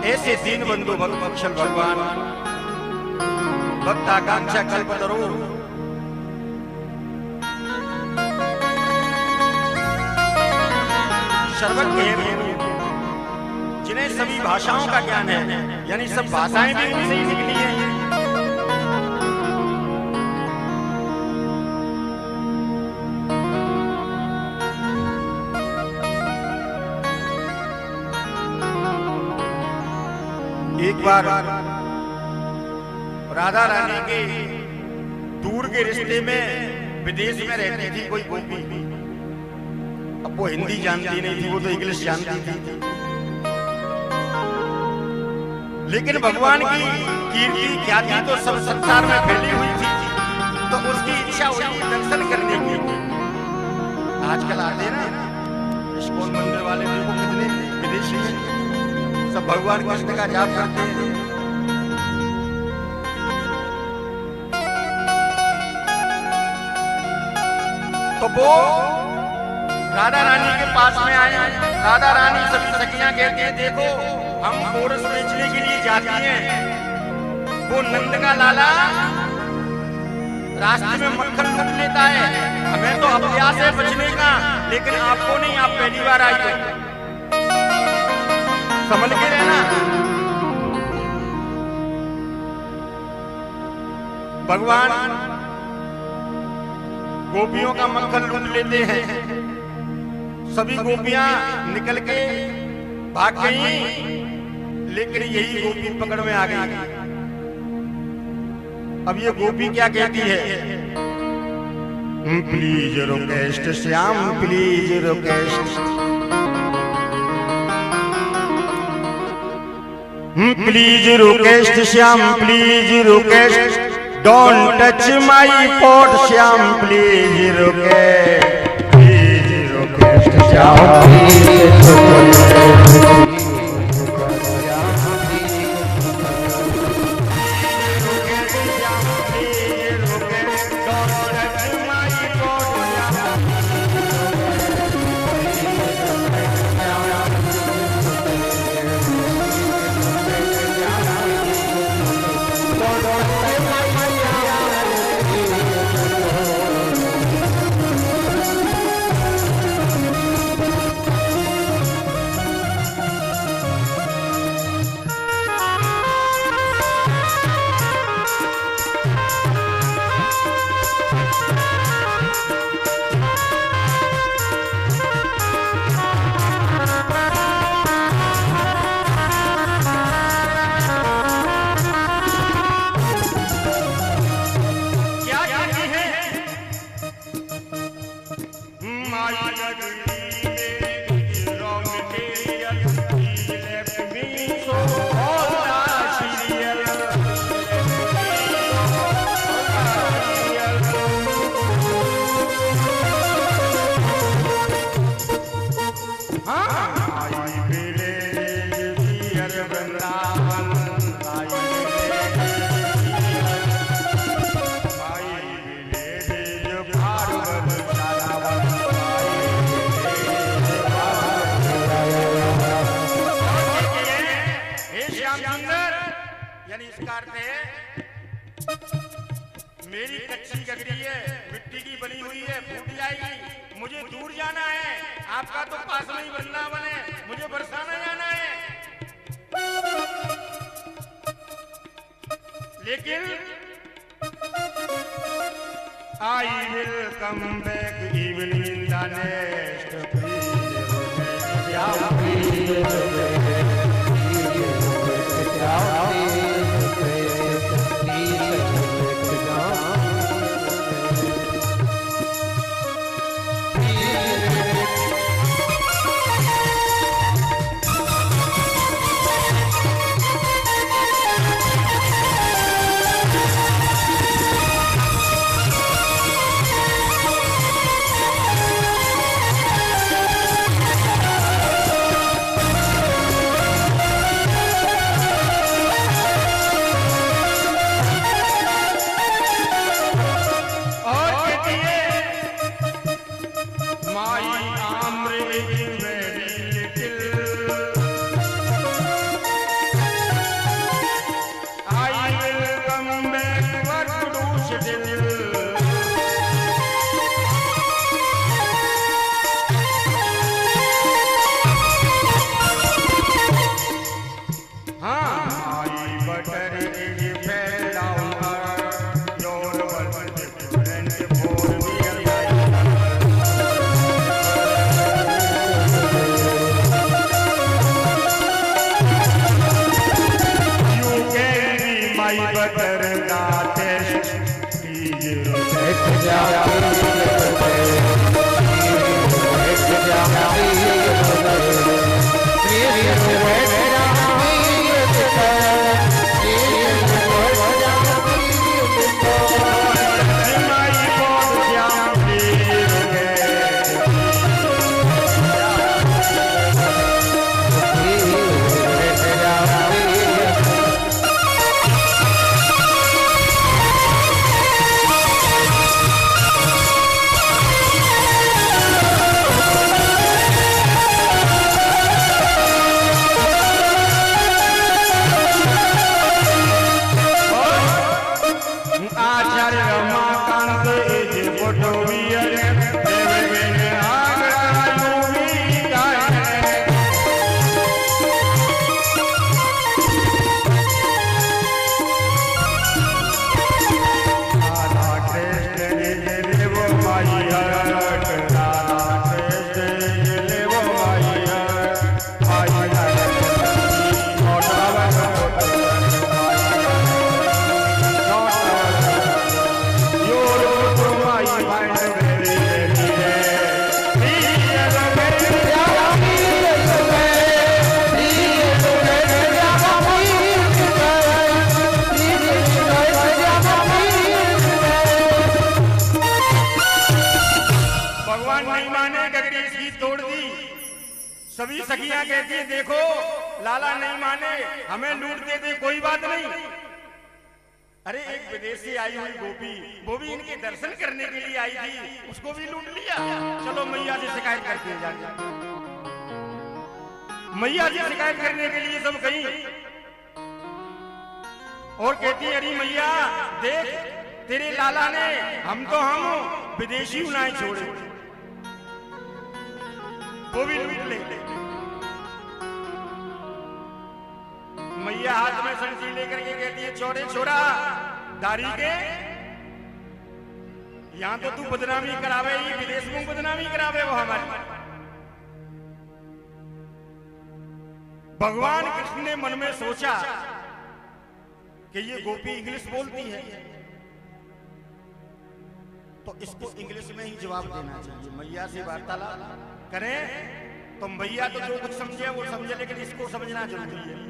ऐसे दीन बंधु भक्त वत्सल भगवान भक्त आकांक्षा कल्पतरु सर्वज्ञ जिन्हें सभी भाषाओं का ज्ञान है, यानी सब भाषाएं भी उनसे ही निकली हैं। एक बार राधा रानी के दूर के रिश्ते में विदेश में रहती थी कोई गोपी। अब वो हिंदी जानती नहीं थी, वो तो इंग्लिश जानती थी, लेकिन भगवान की कीर्ति ख्याति तो सब संसार में फैली हुई थी, तो उसकी इच्छा हुई दर्शन करने की। आजकल आते ना इस्कॉन मंदिर वाले, देखो कितने विदेशी हैं, सब भगवान कृष्ण का जाप करते हैं। तो वो राधा रानी के पास में आए। राधा रानी सभी सखियां कहती हैं, देखो हम गोरस बेचने के लिए जाती हैं, वो नंद का लाला रास्ते में मक्खन लूट लेता है, हमें तो अभ्यास है बचने का, लेकिन आपको नहीं, आप पहली बार आई हो, समझ के रहना। भगवान गोपियों का मक्खन लूट लेते हैं। सभी गोपियां निकल के भाग गई, लेकिन यही गोपी पकड़ में आ गई। अब ये गोपी क्या कहती है, please request Shyam, please request, please request Shyam, please request, don't touch my pot Shyam, please request, please request Shyam, मेरी कच्ची गगरी है, मिट्टी की बनी हुई है, फूट जाएगी, मुझे दूर जाना है, आपका तो पास में ही वृंदावन है, मुझे बरसाना जाना है। लेकिन I will come back even in the next सभी सखियां कहती हैं देखो लाला नहीं माने हमें लूट दे दे कोई बात नहीं। अरे एक विदेश से आई हुई गोपी वो भी इनके दर्शन करने के लिए आई थी, उसको भी लूट लिया। चलो मैया से शिकायत करते हैं जाके। मैया से शिकायत करने के लिए सब गई और कहती अरे मैया देख तेरे लाला ने हम विदेशी उनाए छोड़े वो भी लूट ले। मैया हाथ में संसी लेकर के कहती है छोरे छोरा दारी के यहां तो तू बदनामी करावे, ये विदेश में बदनामी करावे वो हमारी। भगवान कृष्ण ने मन में सोचा कि ये गोपी इंग्लिश बोलती है तो इसको इंग्लिश में ही जवाब देना चाहिए। मैया से वार्तालाप करें तो मैया तो जो कुछ समझे वो समझे, लेकिन इसको समझना जरूरी है।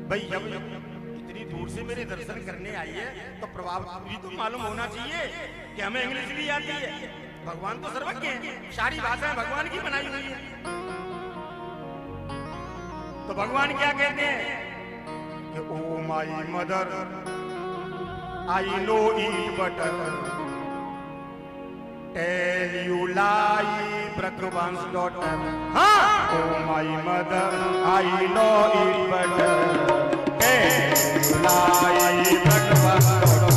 भाई जब इतनी दूर से मेरे दर्शन करने आई है तो प्रभाव भी तो मालूम होना चाहिए कि हमें इंग्लिश भी आती है। भगवान तो सर्वज्ञ हैं, सारी भाषाएं भगवान की बनाई हुई है। तो भगवान क्या कहते हैं कि oh my mother I no eat butter tell you lie ब्रह्मवंश डॉटर। हाँ oh my mother I no eat butter tell you lie ब्रह्मवंश डॉटर।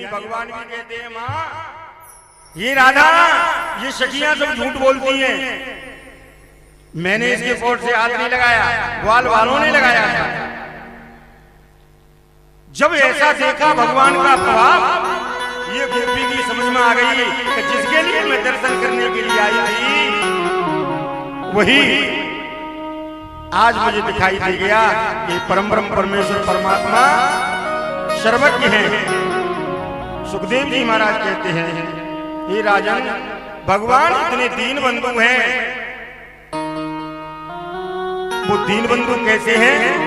भगवान भी कहते हैं माँ ये राधा ये सखियां सब झूठ बोलती हैं, मैंने इसके फोट से हाथ नहीं लगाया, ग्वाल वालों ने लगाया था। जब ऐसा देखा भगवान का प्रभाव, ये गोपी की समझ में आ गई कि जिसके लिए मैं दर्शन करने के लिए आई थी वही आज मुझे दिखाई दे गया कि परम परमेश्वर परमात्मा सर्वज्ञ हैं। सुखदेव जी महाराज कहते हैं हे राजन, भगवान इतने दीन बंधु हैं। वो दीन बंधु कैसे हैं?